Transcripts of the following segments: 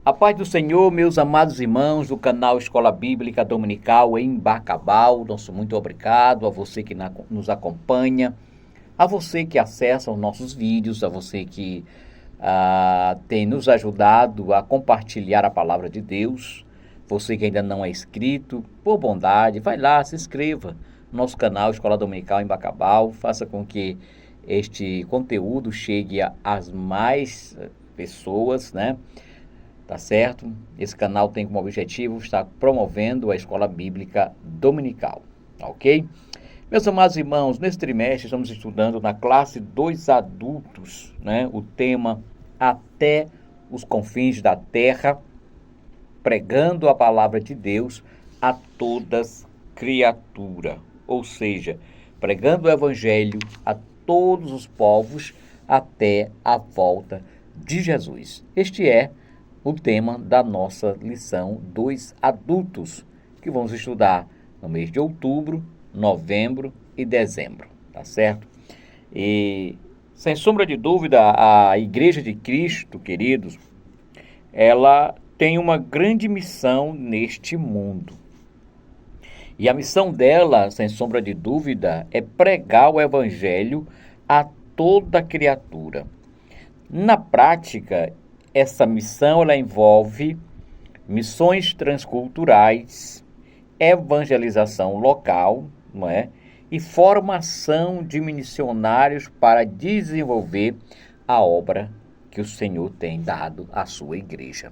A paz do Senhor, meus amados irmãos do canal Escola Bíblica Dominical em Bacabal. Nosso muito obrigado a você que nos acompanha, a você que acessa os nossos vídeos, a você que tem nos ajudado a compartilhar a palavra de Deus. Você que ainda não é inscrito, por bondade, vai lá, se inscreva no nosso canal Escola Dominical em Bacabal. Faça com que este conteúdo chegue às mais pessoas, né? Tá certo? Esse canal tem como objetivo estar promovendo a Escola Bíblica Dominical, tá ok? Meus amados irmãos, nesse trimestre estamos estudando na classe 2 adultos, né? O tema Até os Confins da Terra, pregando a palavra de Deus a todas criatura, ou seja, pregando o Evangelho a todos os povos até a volta de Jesus. Este é o tema da nossa lição dos adultos, que vamos estudar no mês de outubro, novembro e dezembro, tá certo? E, sem sombra de dúvida, a Igreja de Cristo, queridos, ela tem uma grande missão neste mundo. E a missão dela, sem sombra de dúvida, é pregar o Evangelho a toda criatura. Na prática, essa missão ela envolve missões transculturais, evangelização local, não é? E formação de missionários para desenvolver a obra que o Senhor tem dado à sua igreja.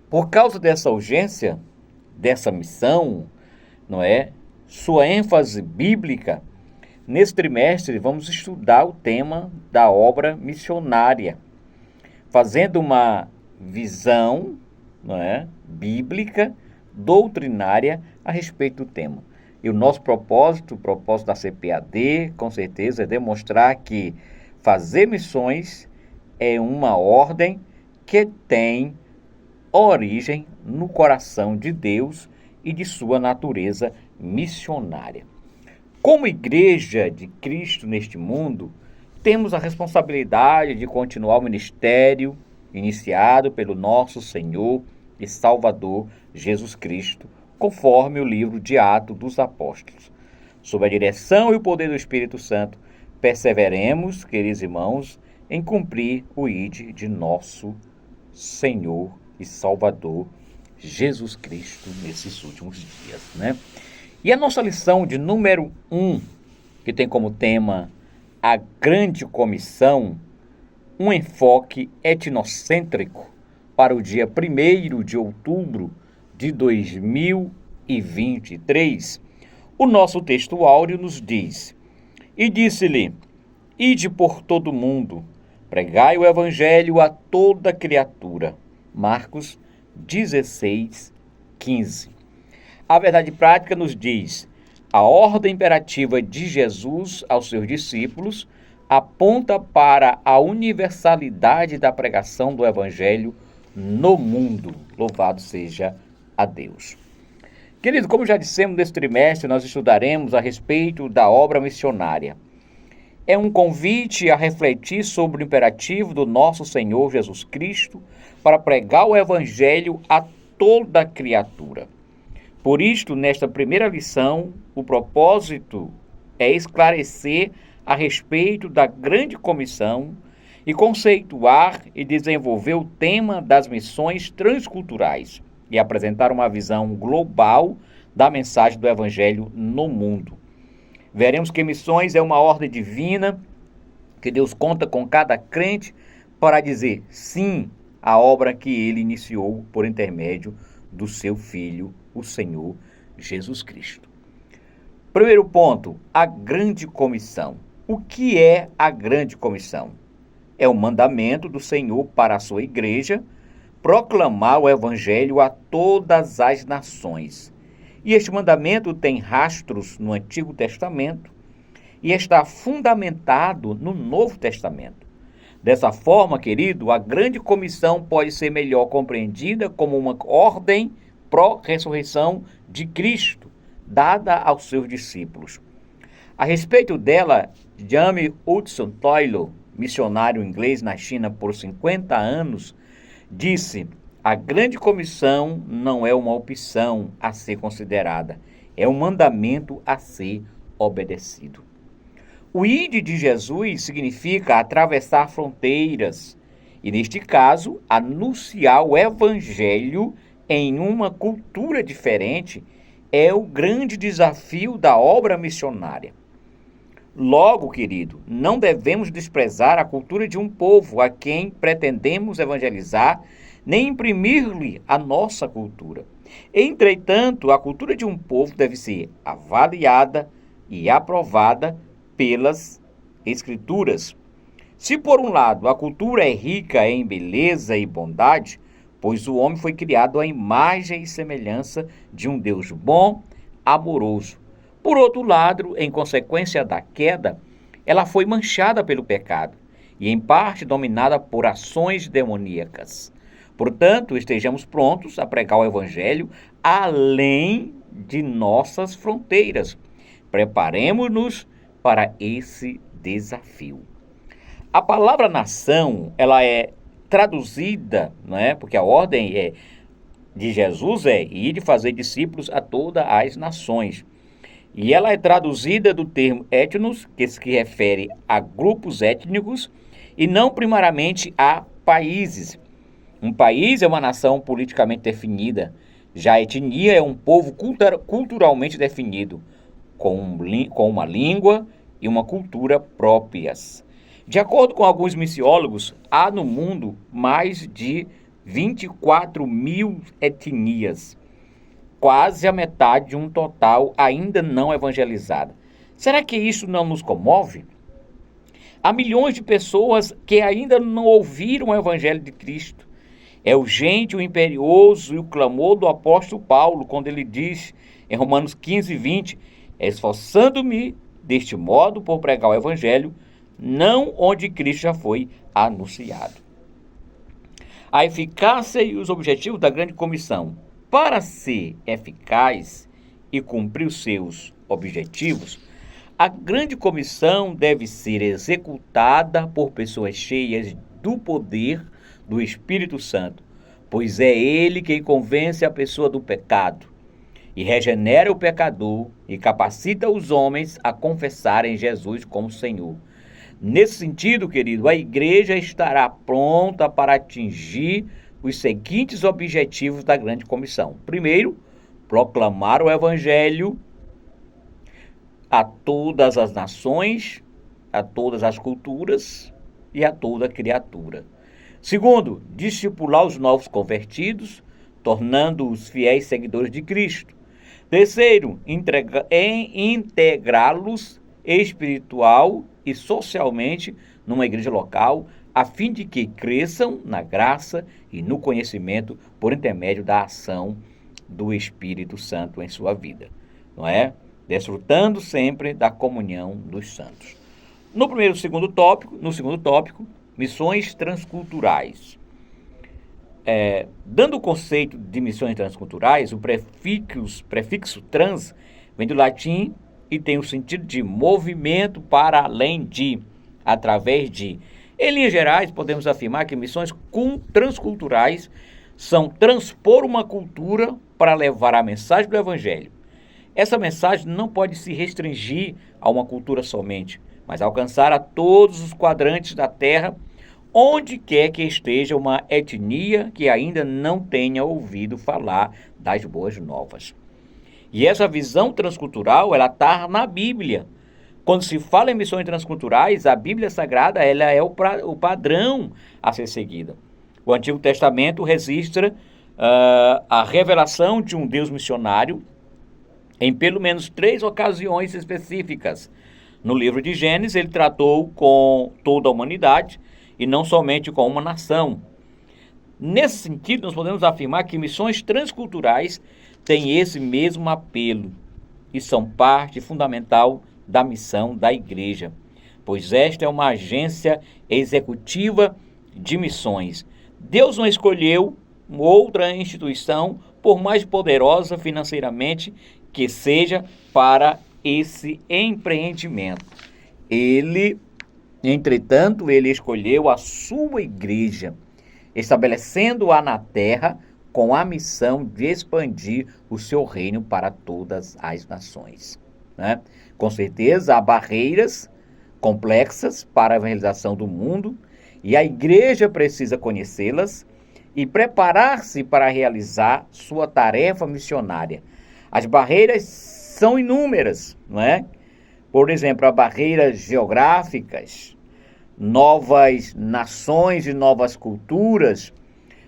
Por causa dessa urgência, dessa missão, não é? Sua ênfase bíblica, nesse trimestre vamos estudar o tema da obra missionária, fazendo uma visão, não é, bíblica, doutrinária a respeito do tema. E o nosso propósito, o propósito da CPAD, com certeza, é demonstrar que fazer missões é uma ordem que tem origem no coração de Deus e de sua natureza missionária. Como igreja de Cristo neste mundo, temos a responsabilidade de continuar o ministério iniciado pelo nosso Senhor e Salvador Jesus Cristo, conforme o livro de Atos dos Apóstolos. Sob a direção e o poder do Espírito Santo, perseveremos, queridos irmãos, em cumprir o ID de nosso Senhor e Salvador Jesus Cristo nesses últimos dias, né? E a nossa lição de número 1, que tem como tema a Grande Comissão, um enfoque etnocêntrico, para o dia 1º de outubro de 2023. O nosso texto áureo nos diz: E disse-lhe, ide por todo o mundo, pregai o evangelho a toda criatura. Marcos 16:15. A verdade prática nos diz: a ordem imperativa de Jesus aos seus discípulos aponta para a universalidade da pregação do Evangelho no mundo. Louvado seja a Deus. Querido, como já dissemos, nesse trimestre nós estudaremos a respeito da obra missionária. É um convite a refletir sobre o imperativo do nosso Senhor Jesus Cristo para pregar o Evangelho a toda criatura. Por isto, nesta primeira lição, o propósito é esclarecer a respeito da grande comissão e conceituar e desenvolver o tema das missões transculturais e apresentar uma visão global da mensagem do Evangelho no mundo. Veremos que missões é uma ordem divina, que Deus conta com cada crente para dizer sim à obra que ele iniciou por intermédio do seu Filho, o Senhor Jesus Cristo. Primeiro ponto, a grande comissão. O que é a grande comissão? É o mandamento do Senhor para a sua igreja proclamar o evangelho a todas as nações. E este mandamento tem rastros no Antigo Testamento e está fundamentado no Novo Testamento. Dessa forma, querido, a grande comissão pode ser melhor compreendida como uma ordem pró-ressurreição de Cristo, dada aos seus discípulos. A respeito dela, James Hudson Taylor, missionário inglês na China por 50 anos, disse: A grande comissão não é uma opção a ser considerada, é um mandamento a ser obedecido. O ide de Jesus significa atravessar fronteiras e, neste caso, anunciar o evangelho em uma cultura diferente é o grande desafio da obra missionária. Logo, querido, não devemos desprezar a cultura de um povo a quem pretendemos evangelizar, nem imprimir-lhe a nossa cultura. Entretanto, a cultura de um povo deve ser avaliada e aprovada pelas Escrituras. Se, por um lado, a cultura é rica em beleza e bondade, pois o homem foi criado à imagem e semelhança de um Deus bom, amoroso. Por outro lado, em consequência da queda, ela foi manchada pelo pecado e, em parte, dominada por ações demoníacas. Portanto, estejamos prontos a pregar o Evangelho além de nossas fronteiras. Preparemos-nos para esse desafio. A palavra nação, ela é traduzida, porque a ordem de Jesus é ir de fazer discípulos a todas as nações. E ela é traduzida do termo etnos, que se refere a grupos étnicos, e não primariamente a países. Um país é uma nação politicamente definida, já a etnia é um povo culturalmente definido, com uma língua e uma cultura próprias. De acordo com alguns missiólogos, há no mundo mais de 24 mil etnias, quase a metade de um total ainda não evangelizada. Será que isso não nos comove? Há milhões de pessoas que ainda não ouviram o Evangelho de Cristo. É urgente o imperioso e o clamor do apóstolo Paulo, quando ele diz em Romanos 15, 20, esforçando-me deste modo por pregar o Evangelho, não onde Cristo já foi anunciado. A eficácia e os objetivos da grande comissão. Para ser eficaz e cumprir os seus objetivos, a grande comissão deve ser executada por pessoas cheias do poder do Espírito Santo, pois é ele quem convence a pessoa do pecado e regenera o pecador e capacita os homens a confessarem Jesus como Senhor. Nesse sentido, querido, a igreja estará pronta para atingir os seguintes objetivos da grande comissão. Primeiro, proclamar o evangelho a todas as nações, a todas as culturas e a toda criatura. Segundo, discipular os novos convertidos, tornando-os fiéis seguidores de Cristo. Terceiro, integrá-los espiritual e socialmente numa igreja local, a fim de que cresçam na graça e no conhecimento por intermédio da ação do Espírito Santo em sua vida, não é? Desfrutando sempre da comunhão dos santos. No segundo tópico, missões transculturais. Dando o conceito de missões transculturais, o prefixo trans vem do latim e tem o sentido de movimento para além de, através de. Em linhas gerais, podemos afirmar que missões transculturais são transpor uma cultura para levar a mensagem do Evangelho. Essa mensagem não pode se restringir a uma cultura somente, mas alcançar a todos os quadrantes da terra, onde quer que esteja uma etnia que ainda não tenha ouvido falar das boas novas. E essa visão transcultural, ela está na Bíblia. Quando se fala em missões transculturais, a Bíblia Sagrada ela é o padrão a ser seguida. O Antigo Testamento registra a revelação de um Deus missionário em pelo menos 3 ocasiões específicas. No livro de Gênesis, ele tratou com toda a humanidade e não somente com uma nação. Nesse sentido, nós podemos afirmar que missões transculturais têm esse mesmo apelo e são parte fundamental da missão da igreja, pois esta é uma agência executiva de missões. Deus não escolheu outra instituição, por mais poderosa financeiramente que seja, para esse empreendimento. Entretanto, ele escolheu a sua igreja estabelecendo-a na terra com a missão de expandir o seu reino para todas as nações, né? Com certeza há barreiras complexas para a evangelização do mundo e a igreja precisa conhecê-las e preparar-se para realizar sua tarefa missionária. As barreiras são inúmeras, não é? Por exemplo, as barreiras geográficas, novas nações e novas culturas,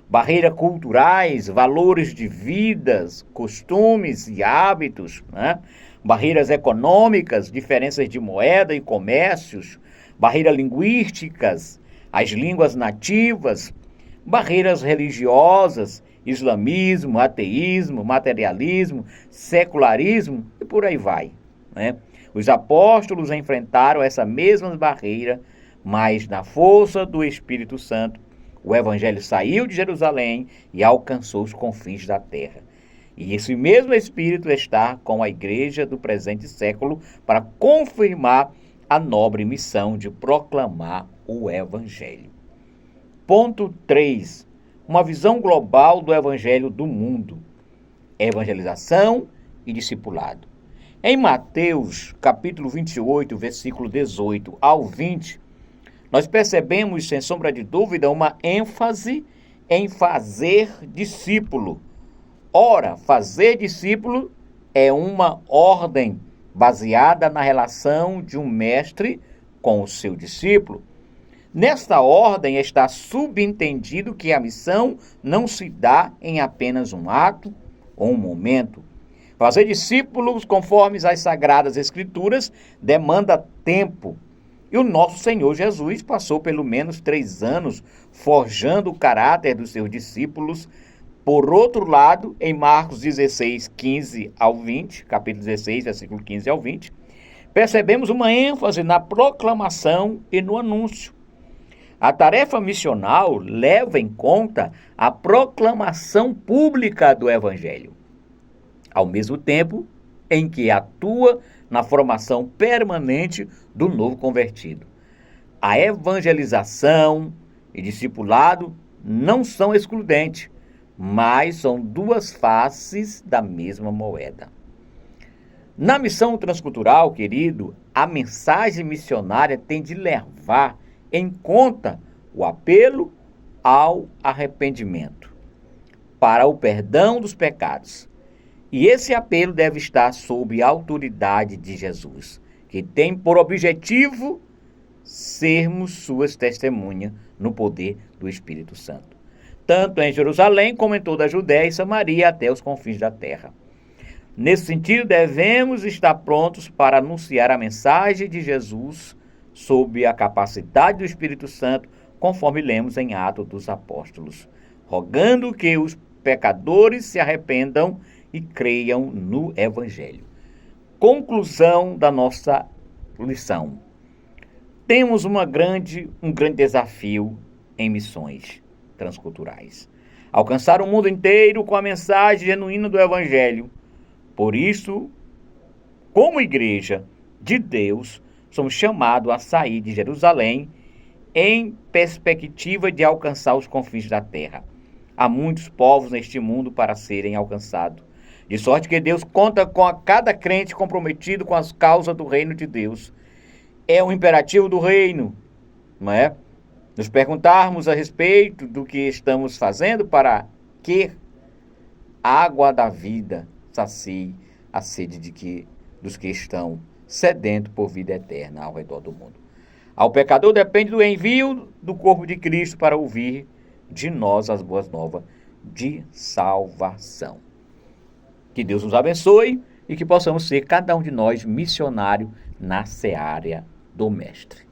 barreiras culturais, valores de vidas, costumes e hábitos, né? Barreiras econômicas, diferenças de moeda e comércios, barreiras linguísticas, as línguas nativas, barreiras religiosas, islamismo, ateísmo, materialismo, secularismo e por aí vai, né? Os apóstolos enfrentaram essa mesma barreira, mas na força do Espírito Santo, o evangelho saiu de Jerusalém e alcançou os confins da terra. E esse mesmo Espírito está com a igreja do presente século para confirmar a nobre missão de proclamar o evangelho. Ponto 3. Uma visão global do evangelho do mundo. Evangelização e discipulado. Em Mateus, capítulo 28, versículo 18 ao 20, nós percebemos, sem sombra de dúvida, uma ênfase em fazer discípulo. Ora, fazer discípulo é uma ordem baseada na relação de um mestre com o seu discípulo. Nesta ordem está subentendido que a missão não se dá em apenas um ato ou um momento. Fazer discípulos conforme as Sagradas Escrituras demanda tempo. E o nosso Senhor Jesus passou pelo menos 3 anos forjando o caráter dos seus discípulos. Por outro lado, em Marcos 16, 15 ao 20, capítulo 16, versículo 15 ao 20, percebemos uma ênfase na proclamação e no anúncio. A tarefa missional leva em conta a proclamação pública do Evangelho, ao mesmo tempo em que atua na formação permanente do novo convertido. A evangelização e discipulado não são excludentes, mas são duas faces da mesma moeda. Na missão transcultural, querido, a mensagem missionária tem de levar em conta o apelo ao arrependimento, para o perdão dos pecados. E esse apelo deve estar sob a autoridade de Jesus, que tem por objetivo sermos suas testemunhas no poder do Espírito Santo, tanto em Jerusalém como em toda a Judéia e Samaria até os confins da terra. Nesse sentido, devemos estar prontos para anunciar a mensagem de Jesus sob a capacidade do Espírito Santo, conforme lemos em Atos dos Apóstolos, rogando que os pecadores se arrependam e creiam no Evangelho. Conclusão da nossa lição. Temos um grande desafio em missões transculturais. Alcançar o mundo inteiro com a mensagem genuína do Evangelho. Por isso, como igreja de Deus, somos chamados a sair de Jerusalém em perspectiva de alcançar os confins da terra. Há muitos povos neste mundo para serem alcançados. De sorte que Deus conta com cada crente comprometido com as causas do reino de Deus. É um imperativo do reino, não é? Nos perguntarmos a respeito do que estamos fazendo para que a água da vida sacie a sede dos que estão sedentos por vida eterna ao redor do mundo. Ao pecador depende do envio do corpo de Cristo para ouvir de nós as boas novas de salvação. Que Deus nos abençoe e que possamos ser, cada um de nós, missionário na seara do Mestre.